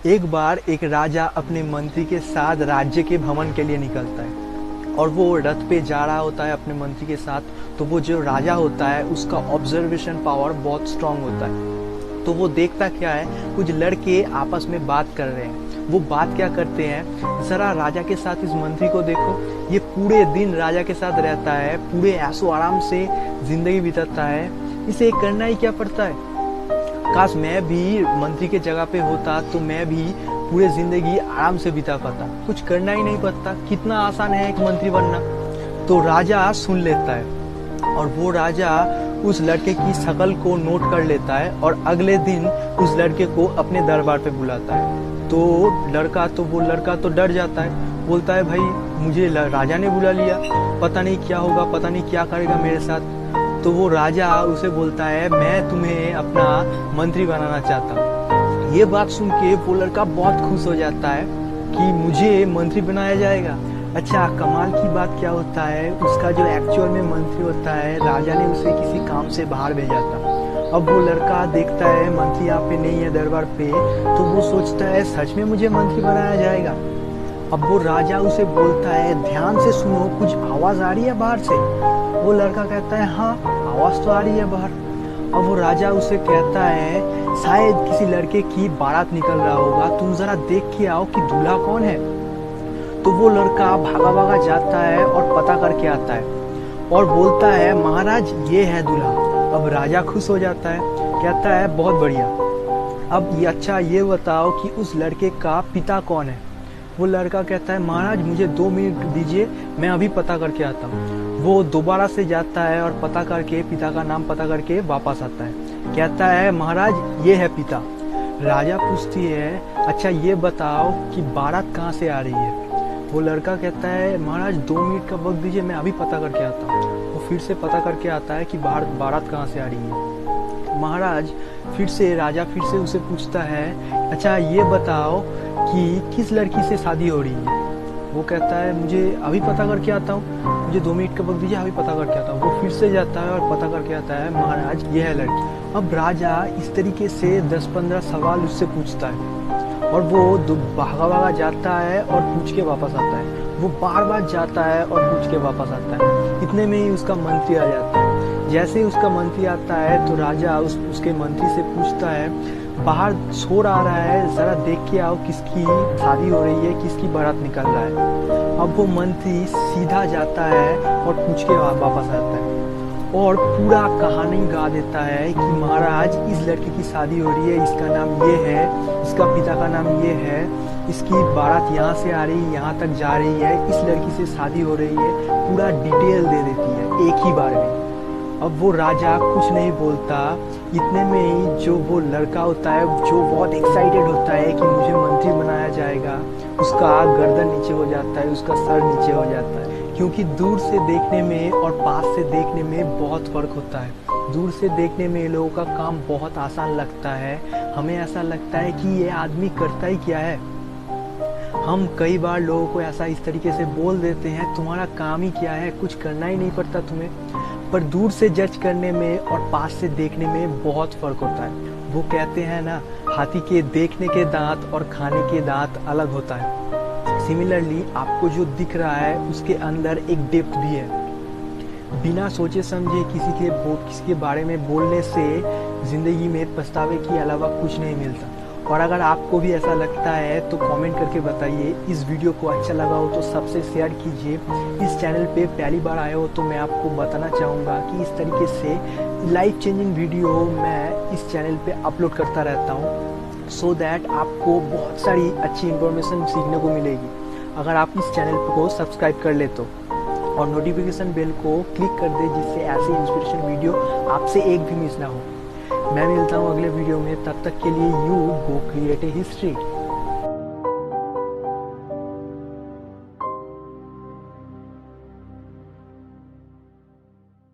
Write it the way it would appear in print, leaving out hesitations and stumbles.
एक बार एक राजा अपने मंत्री के साथ राज्य के भ्रमण के लिए निकलता है और वो रथ पे जा रहा होता है अपने मंत्री के साथ। तो वो जो राजा होता है उसका ऑब्जर्वेशन पावर बहुत स्ट्रांग होता है। तो वो देखता क्या है, कुछ लड़के आपस में बात कर रहे हैं। वो बात क्या करते हैं, जरा राजा के साथ इस मंत्री को देखो, ये पूरे दिन राजा के साथ रहता है, पूरे ऐसो आराम से जिंदगी बिताता है, इसे करना ही क्या पड़ता है। काश मैं भी मंत्री के जगह पे होता तो मैं भी पूरे जिंदगी आराम से बिता पाता, कुछ करना ही नहीं पड़ता। कितना आसान है एक मंत्री बनना। तो राजा सुन लेता है और वो राजा उस लड़के की शक्ल को नोट कर लेता है और अगले दिन उस लड़के को अपने दरबार पे बुलाता है। तो वो लड़का तो डर जाता है, बोलता है भाई मुझे राजा ने बुला लिया, पता नहीं क्या होगा, पता नहीं क्या करेगा मेरे साथ। तो वो राजा उसे बोलता है मैं तुम्हें अपना मंत्री बनाना चाहता हूँ। ये बात सुन के वो लड़का बहुत खुश हो जाता है कि मुझे मंत्री बनाया जाएगा। अच्छा, कमाल की बात क्या होता है, उसका जो एक्चुअल में मंत्री होता है, राजा ने उसे किसी काम से बाहर भेजा था। अब वो लड़का देखता है मंत्री यहाँ पे नहीं है दरबार पे, तो वो सोचता है सच में मुझे मंत्री बनाया जाएगा। अब वो राजा उसे बोलता है ध्यान से सुनो, कुछ आवाज आ रही है बाहर से। वो लड़का कहता है हाँ आवाज तो आ रही है बाहर। अब वो राजा उसे कहता है शायद किसी लड़के की बारात निकल रहा होगा, तुम जरा देख के आओ कि दूल्हा कौन है। तो वो लड़का भागा भागा जाता है और पता करके आता है और बोलता है महाराज ये है दूल्हा। अब राजा खुश हो जाता है, कहता है बहुत बढ़िया। अब ये अच्छा ये बताओ कि उस लड़के का पिता कौन है। वो लड़का कहता है महाराज मुझे 2 मिनट दीजिए, मैं अभी पता करके आता हूँ। वो दोबारा से जाता है और पता करके पिता का नाम पता करके वापस आता है, कहता है महाराज ये है पिता। राजा पूछती है अच्छा ये बताओ कि बारात कहाँ से आ रही है। वो लड़का कहता है महाराज 2 मिनट का वक्त दीजिए, मैं अभी पता करके आता हूँ। वो फिर से पता करके आता है कि बारात कहाँ से आ रही है। महाराज राजा फिर से उसे पूछता है अच्छा ये बताओ कि किस लड़की से शादी हो रही है। वो कहता है मुझे अभी पता करके आता हूँ, मुझे 2 मिनट का वक्त दीजिए, अभी पता करके आता हूँ। वो फिर से जाता है और पता करके आता है महाराज ये है लड़की। अब राजा इस तरीके से 10-15 सवाल उससे पूछता है और वो भागा भागा जाता है और पूछ के वापस आता है। वो बार बार जाता है और पूछ के वापस आता है। इतने में ही उसका मंत्री आ जाता है। जैसे ही उसका मंत्री आता है तो राजा उसके मंत्री से पूछता है बाहर शोर आ रहा है, जरा देख के आओ किसकी शादी हो रही है, किसकी बारात निकल रहा है। अब वो मंत्री सीधा जाता है और पूछ के वापस आता है और पूरा कहानी गा देता है कि महाराज इस लड़की की शादी हो रही है, इसका नाम ये है, इसका पिता का नाम ये है, इसकी बारात यहाँ से आ रही है, यहाँ तक जा रही है, इस लड़की से शादी हो रही है, पूरा डिटेल दे देती है एक ही बार में। अब वो राजा कुछ नहीं बोलता। इतने में ही जो वो लड़का होता है जो बहुत एक्साइटेड होता है कि मुझे मंत्री बनाया जाएगा, उसका गर्दन नीचे हो जाता है, उसका सर नीचे हो जाता है। क्योंकि दूर से देखने में और पास से देखने में बहुत फर्क होता है। दूर से देखने में लोगों का काम बहुत आसान लगता है, हमें ऐसा लगता है कि ये आदमी करता ही क्या है। हम कई बार लोगों को ऐसा इस तरीके से बोल देते हैं तुम्हारा काम ही क्या है, कुछ करना ही नहीं पड़ता तुम्हें। पर दूर से जज करने में और पास से देखने में बहुत फर्क होता है। वो कहते हैं ना, हाथी के देखने के दांत और खाने के दांत अलग होता है। सिमिलरली आपको जो दिख रहा है उसके अंदर एक डेप्थ भी है। बिना सोचे समझे किसी के बारे में बोलने से जिंदगी में पछतावे के अलावा कुछ नहीं मिलता। और अगर आपको भी ऐसा लगता है तो कमेंट करके बताइए। इस वीडियो को अच्छा लगा हो तो सबसे शेयर कीजिए। इस चैनल पे पहली बार आए हो तो मैं आपको बताना चाहूँगा कि इस तरीके से लाइफ चेंजिंग वीडियो मैं इस चैनल पे अपलोड करता रहता हूँ, सो दैट आपको बहुत सारी अच्छी इन्फॉर्मेशन सीखने को मिलेगी अगर आप इस चैनल को सब्सक्राइब कर ले तो, और नोटिफिकेशन बेल को क्लिक कर दे जिससे ऐसी इंस्पिरेशन वीडियो आपसे एक भी मिस ना हो। मैं मिलता हूँ अगले वीडियो में, तब तक के लिए you go create a history.